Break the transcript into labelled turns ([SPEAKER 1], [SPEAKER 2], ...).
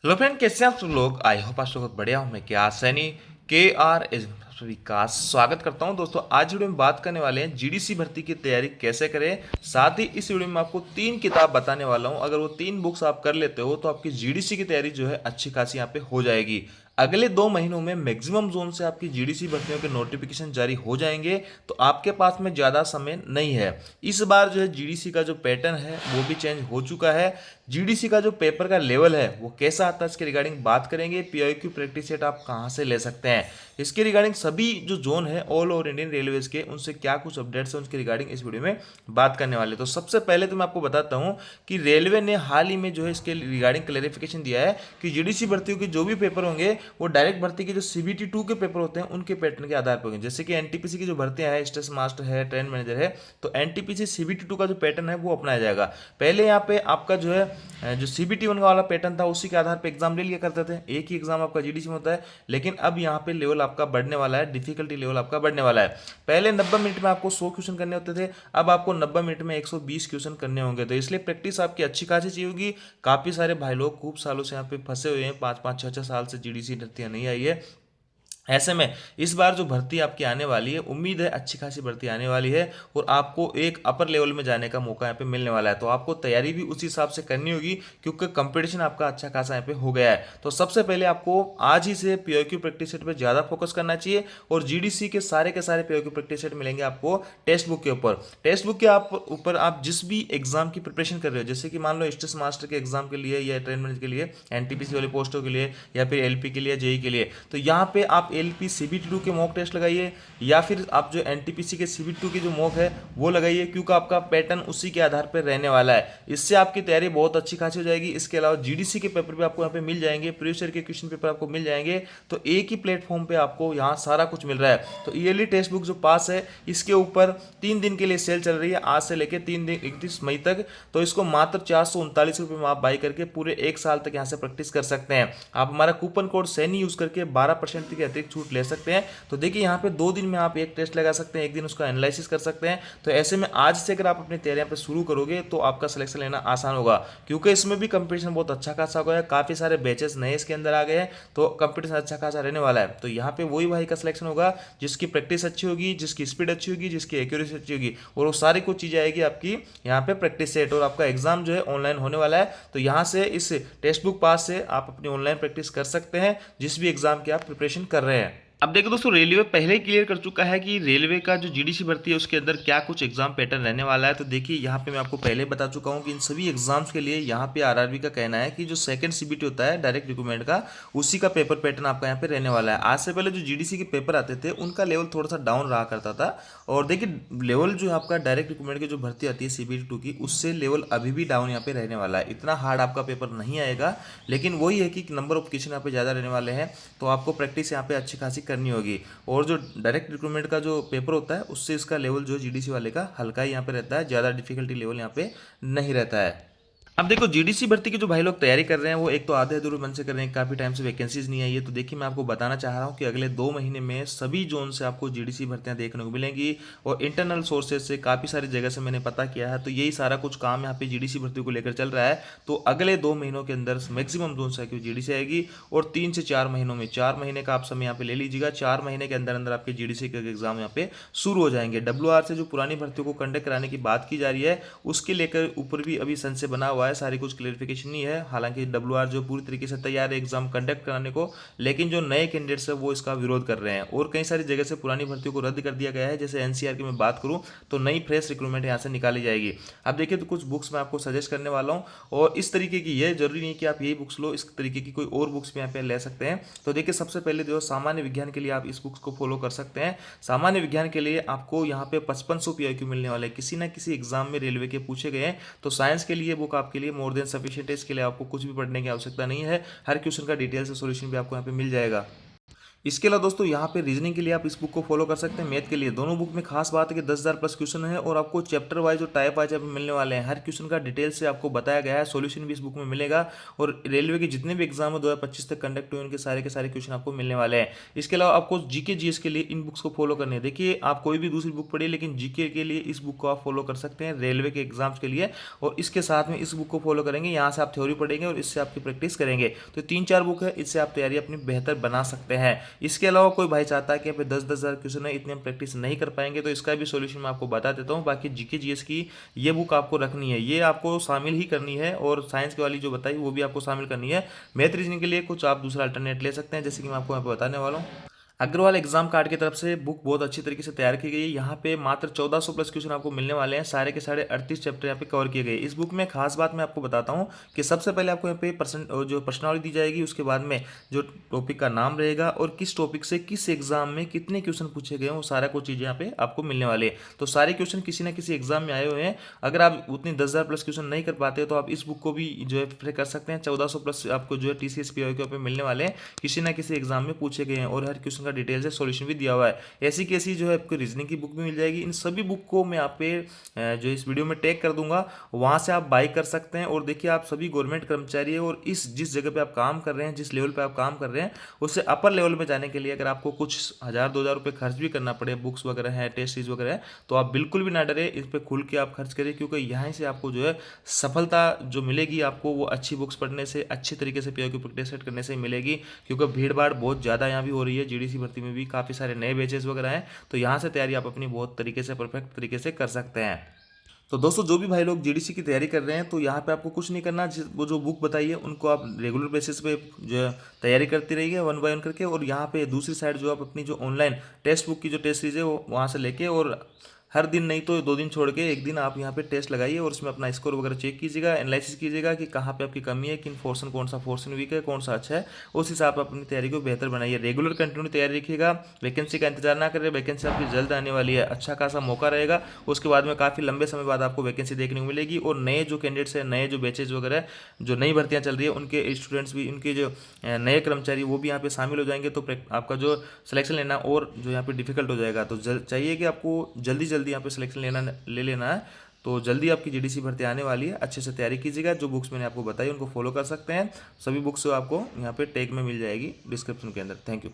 [SPEAKER 1] Hello friend, कैसे हैं आप सब लोग। आई होप आप सब बहुत बढ़िया हूँ। मैं क्या सैनी के आर एस सभी का स्वागत करता हूं। दोस्तों आज वीडियो में बात करने वाले हैं जीडीसी भर्ती की तैयारी कैसे करें। साथ ही इस वीडियो में आपको 3 किताब बताने वाला हूं। अगर वो 3 बुक्स आप कर लेते हो तो आपकी जीडीसी की तैयारी जो है अच्छी खासी यहाँ पे हो जाएगी। अगले 2 महीनों में मैक्सिमम जोन से आपकी जीडीसी भर्तियों के नोटिफिकेशन जारी हो जाएंगे, तो आपके पास में ज़्यादा समय नहीं है। इस बार जो है जीडीसी का जो पैटर्न है वो भी चेंज हो चुका है। जीडीसी का जो पेपर का लेवल है वो कैसा आता है इसके रिगार्डिंग बात करेंगे। पीआईक्यू प्रैक्टिस सेट आप कहाँ से ले सकते हैं, इसके रिगार्डिंग सभी जो जोन है ऑल ओवर इंडियन रेलवेज के, उनसे क्या कुछ अपडेट्स हैं उसके रिगार्डिंग इस वीडियो में बात करने वाले। तो सबसे पहले तो मैं आपको बताता हूं कि रेलवे ने हाल ही में जो है इसके रिगार्डिंग क्लैरिफिकेशन दिया है कि जीडीसी भर्तियों के जो भी पेपर होंगे वो डायरेक्ट भर्ती के जो सीबीटी 2 के पेपर होते हैं उनके पैटर्न के आधार पर होंगे। जैसे कि एनटीपीसी की जो भर्तियां है, स्टेशन मास्टर है, ट्रेन मैनेजर है, तो एनटीपीसी सीबीटी 2 का जो पैटर्न है वो अपनाया जाएगा। पहले यहाँ पे आपका जो है जो सीबीटी 1 वाला पैटर्न था उसी के आधार पर एग्जाम ले लिया करते थे। एक ही एग्जाम आपका जीडीसी में होता है, लेकिन अब यहाँ पे लेवल आपका बढ़ने वाला है, डिफिकल्टी लेवल आपका बढ़ने वाला है। पहले 90 मिनट में आपको 100 क्वेश्चन करने होते थे, अब आपको 90 मिनट में 120 क्वेश्चन करने होंगे। तो इसलिए प्रैक्टिस आपकी अच्छी खासी चाहिए होगी। काफी सारे भाई लोग खूब सालों से यहाँ पे फंसे हुए हैं, 5 5 6 6 साल से जीडीसी भर्तियां नहीं आई है। ऐसे में इस बार जो भर्ती आपकी आने वाली है, उम्मीद है अच्छी खासी भर्ती आने वाली है और आपको एक अपर लेवल में जाने का मौका यहाँ पे मिलने वाला है। तो आपको तैयारी भी उसी हिसाब से करनी होगी क्योंकि कंपटीशन आपका अच्छा खासा यहाँ पे हो गया है। तो सबसे पहले आपको आज ही से पीओक्यू प्रैक्टिस सेट पर ज़्यादा फोकस करना चाहिए और जीडीसी के सारे पीओक्यू प्रैक्टिस सेट मिलेंगे आपको टेक्स्ट बुक के ऊपर। टेक्स्ट बुक के आप ऊपर आप जिस भी एग्जाम की प्रिपरेशन कर रहे हो, जैसे कि मान लो स्टेशन मास्टर के एग्जाम के लिए या ट्रेन मैनेजर के लिए, एनटीपीसी वाली पोस्टों के लिए या फिर एलपी के लिए, जेई के लिए, तो यहाँ पे आप एलपी सीबीटी 2 के मॉक टेस्ट लगाइए या फिर आप जो एनटीपीसी के सीबीटी 2 की जो मॉक है वो लगाइए, क्योंकि आपका पैटर्न उसी के आधार पर रहने वाला है। इससे आपकी तैयारी बहुत अच्छी खासी हो जाएगी। इसके अलावा जीडीसी के पेपर भी आपको यहाँ पे मिल जाएंगे, प्रीवियस ईयर के क्वेश्चन पेपर आपको मिल जाएंगे। तो एक ही प्लेटफॉर्म पे आपको यहाँ सारा कुछ मिल रहा है। तो ईयरली टेक्स्ट बुक जो पास है इसके ऊपर 3 दिन के लिए सेल चल रही है, आज से लेकर 3 दिन 31 मई तक। तो इसको मात्र 439 रुपये में आप बाई करके पूरे 1 साल तक यहाँ से प्रैक्टिस कर सकते हैं। आप हमारा कूपन कोड सैनी यूज करके 12% की अतिरिक्त छूट ले सकते हैं। तो देखिए यहाँ पे 2 दिन में आप एक टेस्ट लगा सकते हैं, एक दिन उसका एनालिसिस कर सकते हैं। तो ऐसे में आज से अगर आप अपनी तैयारी यहाँ पे शुरू करोगे तो आपका सिलेक्शन लेना आसान होगा, क्योंकि इसमें भी कंपटीशन बहुत अच्छा खासा हो गया है। काफी सारे बैचेस नए इसके अंदर आ गए हैं, तो कंपटीशन अच्छा खासा रहने वाला है। तो यहाँ पे वही भाई का सिलेक्शन होगा जिसकी प्रैक्टिस अच्छी होगी, जिसकी स्पीड अच्छी होगी, जिसकी एक्यूरेसी अच्छी होगी, और वो सारी कुछ चीजें आएगी आपकी यहाँ पे प्रैक्टिस सेट। और आपका एग्जाम जो है ऑनलाइन होने वाला है, तो यहाँ से इस टेक्स्ट बुक पास से आप अपनी ऑनलाइन प्रैक्टिस कर सकते हैं जिस भी एग्जाम की आप प्रिपरेशन कर रहे हैं। अब देखो दोस्तों, रेलवे पहले ही क्लियर कर चुका है कि रेलवे का जो जीडीसी भर्ती है उसके अंदर क्या कुछ एग्जाम पैटर्न रहने वाला है। तो देखिए यहाँ पे मैं आपको पहले बता चुका हूँ कि इन सभी एग्जाम्स के लिए यहाँ पे आरआरबी का कहना है कि जो सेकंड सीबीटी होता है डायरेक्ट रिक्रूटमेंट का, उसी का पेपर पैटर्न आपका यहाँ पे रहने वाला है। आज से पहले जो जीडीसी के पेपर आते थे उनका लेवल थोड़ा सा डाउन रहा करता था, और देखिए लेवल जो है आपका डायरेक्ट रिक्रूटमेंट की जो भर्ती आती है सीबीटी 2 की, उससे लेवल अभी भी डाउन यहाँ पे रहने वाला है। इतना हार्ड आपका पेपर नहीं आएगा, लेकिन वही है कि नंबर ऑफ क्वेश्चन यहाँ पे ज़्यादा रहने वाले हैं, तो आपको प्रैक्टिस यहाँ पे अच्छी खासी करनी होगी। और जो डायरेक्ट रिक्रूटमेंट का जो पेपर होता है उससे इसका लेवल जो जीडीसी वाले का हल्का ही यहाँ पे रहता है, ज़्यादा डिफिकल्टी लेवल यहाँ पे नहीं रहता है। अब देखो जीडीसी भर्ती की जो भाई लोग तैयारी कर रहे हैं वो एक तो आधे अधूरे मन से कर रहे हैं, काफी टाइम से वैकेंसीज नहीं आई है। तो देखिए मैं आपको बताना चाह रहा हूँ कि अगले 2 महीने में सभी जोन से आपको जीडीसी भर्तियां देखने को मिलेंगी, और इंटरनल सोर्सेज से काफी सारी जगह से मैंने पता किया है, तो यही सारा कुछ काम यहाँ पे जीडीसी भर्ती को लेकर चल रहा है। तो अगले 2 महीनों के अंदर मैक्सिमम जोन से जीडीसी आएगी, और 3 से 4 महीनों में, 4 महीने का आप समय यहाँ पे ले लीजिएगा, 4 महीने के अंदर अंदर आपके जीडीसी के एग्जाम यहाँ पे शुरू हो जाएंगे। डब्ल्यूआर से जो पुरानी भर्तियों को कंडक्ट कराने की बात की जा रही है उसके लेकर ऊपर भी अभी संशय बना हुआ है, सारी कुछ क्लियर नहीं है। हालांकि डब्ल्यूआर जो पूरी तरीके से तैयार है एग्जाम कंडक्ट कराने को, लेकिन जो नए कैंडिडेट्स है वो इसका विरोध कर रहे हैं, और कई सारी जगह से पुरानी भर्तियों को रद्द कर दिया गया है। जैसे एनसीआर की मैं बात करूं तो नई फ्रेश रिक्रूटमेंट यहां से निकाली जाएगी। अब देखिए तो कुछ बुक्स मैं आपको सजेस्ट करने वाला हूं, और इस तरीके की, ये जरूरी नहीं कि आप यही बुक्स लो, इस तरीके की कोई और बुक्स भी यहाँ पे ले सकते हैं। तो देखिए सबसे पहले जो सामान्य विज्ञान के लिए आप इस बुक्स को फॉलो कर सकते हैं। सामान्य विज्ञान के लिए आपको यहाँ पे 5500 पीआईक्यू मिलने वाले, किसी ना किसी एग्जाम में रेलवे के पूछे गए हैं। तो साइंस के लिए बुक आपके लिए मोर देन सफिशिएंट है, इसके लिए आपको कुछ भी पढ़ने की आवश्यकता नहीं है। हर क्वेश्चन का डिटेल से सॉल्यूशन भी आपको यहाँ पे मिल जाएगा। इसके अलावा दोस्तों यहाँ पे रीजनिंग के लिए आप इस बुक को फॉलो कर सकते हैं। मैथ के लिए दोनों बुक में खास बात है कि 10,000 प्लस क्वेश्चन है और आपको चैप्टर वाइज और टाइप वाइज मिलने वाले हैं। हर क्वेश्चन का डिटेल से आपको बताया गया है, सॉल्यूशन भी इस बुक में मिलेगा और रेलवे के जितने भी एग्जाम है 2025 तक कंडक्ट हुए उनके सारे के सारे क्वेश्चन आपको मिलने वाले हैं। इसके अलावा आपको जीके जीएस के लिए इन बुक्स को फॉलो करनी है। देखिए आप कोई भी दूसरी बुक पढ़िए, लेकिन जीके के लिए इस बुक को आप फॉलो कर सकते हैं रेलवे के एग्जाम्स के लिए, और इसके साथ में इस बुक को फॉलो करेंगे। यहाँ से आप थ्योरी पढ़ेंगे और इससे आपकी प्रैक्टिस करेंगे। तो 3-4 बुक है, इससे आप तैयारी अपनी बेहतर बना सकते हैं। इसके अलावा कोई भाई चाहता है कि यहाँ पे 10,000 क्वेश्चन है, इतने हम प्रैक्टिस नहीं कर पाएंगे, तो इसका भी सॉल्यूशन मैं आपको बता देता हूँ। बाकी जीके जीएस की ये बुक आपको रखनी है, ये आपको शामिल ही करनी है, और साइंस की वाली जो बताई वो भी आपको शामिल करनी है। मैथ रीजनिंग के लिए कुछ आप दूसरा अल्टरनेट ले सकते हैं, जैसे कि मैं आपको यहाँ पे बताने वाला हूँ। अग्रवाल एग्जाम कार्ड की तरफ से बुक बहुत अच्छी तरीके से तैयार की गई है। यहाँ पे मात्र 1400 प्लस क्वेश्चन आपको मिलने वाले हैं, सारे के सारे 38 चैप्टर यहाँ पे कवर किए गए। इस बुक में खास बात मैं आपको बताता हूँ कि सबसे पहले आपको यहाँ पे जो पर्सनालिटी दी जाएगी, उसके बाद में जो टॉपिक का नाम रहेगा और किस टॉपिक से किस एग्जाम में कितने क्वेश्चन पूछे गए हैं, वो सारा कुछ चीज़ यहाँ पे आपको मिलने वाले हैं। तो सारे क्वेश्चन किसी ना किसी एग्जाम में आए हुए हैं। अगर आप उतनी 10,000 प्लस क्वेश्चन नहीं कर पाते तो आप इस बुक को भी जो है प्रेफर कर सकते हैं। 1400 प्लस आपको जो है टीसीएस पीओ के ऊपर मिलने वाले हैं, किसी ना किसी एग्जाम में पूछे गए हैं और हर क्वेश्चन का डिटेल से सॉल्यूशन भी दिया हुआ है। ऐसी कैसी जो है आपको रीजनिंग की बुक भी मिल जाएगी। इन सभी बुक को मैं आप पे जो इस वीडियो में टैग कर दूंगा, वहां से आप बाई कर सकते हैं। और देखिए आप सभी गवर्नमेंट कर्मचारी है और इस जिस जगह पे आप काम कर रहे हैं, जिस लेवल पे आप काम कर रहे हैं, उससे अपर लेवल में जाने के लिए अगर आपको कुछ 1,000-2,000 रुपये खर्च भी करना पड़े, बुक्स वगैरह है, टेस्ट सीरीज वगैरह है, तो आप बिल्कुल भी ना डरे, इस पर खुल के आप खर्च करें, क्योंकि यहाँ से आपको जो है सफलता जो मिलेगी आपको, वो अच्छी बुक्स पढ़ने से, अच्छी तरीके से पीओ की प्रैक्टिस सेट करने से मिलेगी। क्योंकि भीड़ भाड़ बहुत ज़्यादा यहाँ भी हो रही है, जीडीसी भर्ती में भी काफ़ी सारे नए बैचेस वगैरह हैं, तो यहाँ से तैयारी आप अपनी बहुत तरीके से, परफेक्ट तरीके से कर सकते हैं। तो दोस्तों जो भी भाई लोग जीडीसी की तैयारी कर रहे हैं, तो यहाँ पे आपको कुछ नहीं करना, वो जो बुक बताइए उनको आप रेगुलर बेसिस पे जो है तैयारी करती रहिए वन बाय वन करके। और यहाँ पे दूसरी साइड जो आप अपनी जो ऑनलाइन टेक्स्ट बुक की जो टेस्ट सीरीज है वो वहाँ से लेके, और हर दिन नहीं तो 2 दिन छोड़ के एक दिन आप यहाँ पे टेस्ट लगाइए और उसमें अपना स्कोर वगैरह चेक कीजिएगा, एनालिसिस कीजिएगा कि कहाँ पे आपकी कमी है, किन पोर्शन, कौन सा पोर्शन वीक है, कौन सा अच्छा है, उस हिसाब से अपनी तैयारी को बेहतर बनाइए। रेगुलर कंटिन्यू तैयारी रखिएगा, वैकेंसी का इंतजार ना करें, वैकेंसी आपकी जल्द आने वाली है, अच्छा खासा मौका रहेगा। उसके बाद में काफ़ी लंबे समय बाद आपको वैकेंसी देखने को मिलेगी, और नए जो कैंडिडेट्स हैं, नए जो बैचेज वगैरह जो नई भर्तियाँ चल रही है, उनके स्टूडेंट्स भी, उनके जो नए कर्मचारी वो भी यहाँ पे शामिल हो जाएंगे, तो आपका जो सिलेक्शन लेना और जो यहाँ पे डिफिकल्ट हो जाएगा। तो चाहिए कि आपको जल्दी जल्दी यहाँ पे सिलेक्शन ले लेना है। तो जल्दी आपकी जीडीसी भर्ती आने वाली है, अच्छे से तैयारी कीजिएगा। जो बुक्स मैंने आपको बताई उनको फॉलो कर सकते हैं। सभी बुक्स आपको यहाँ पे टैग में मिल जाएगी डिस्क्रिप्शन के अंदर। Thank you.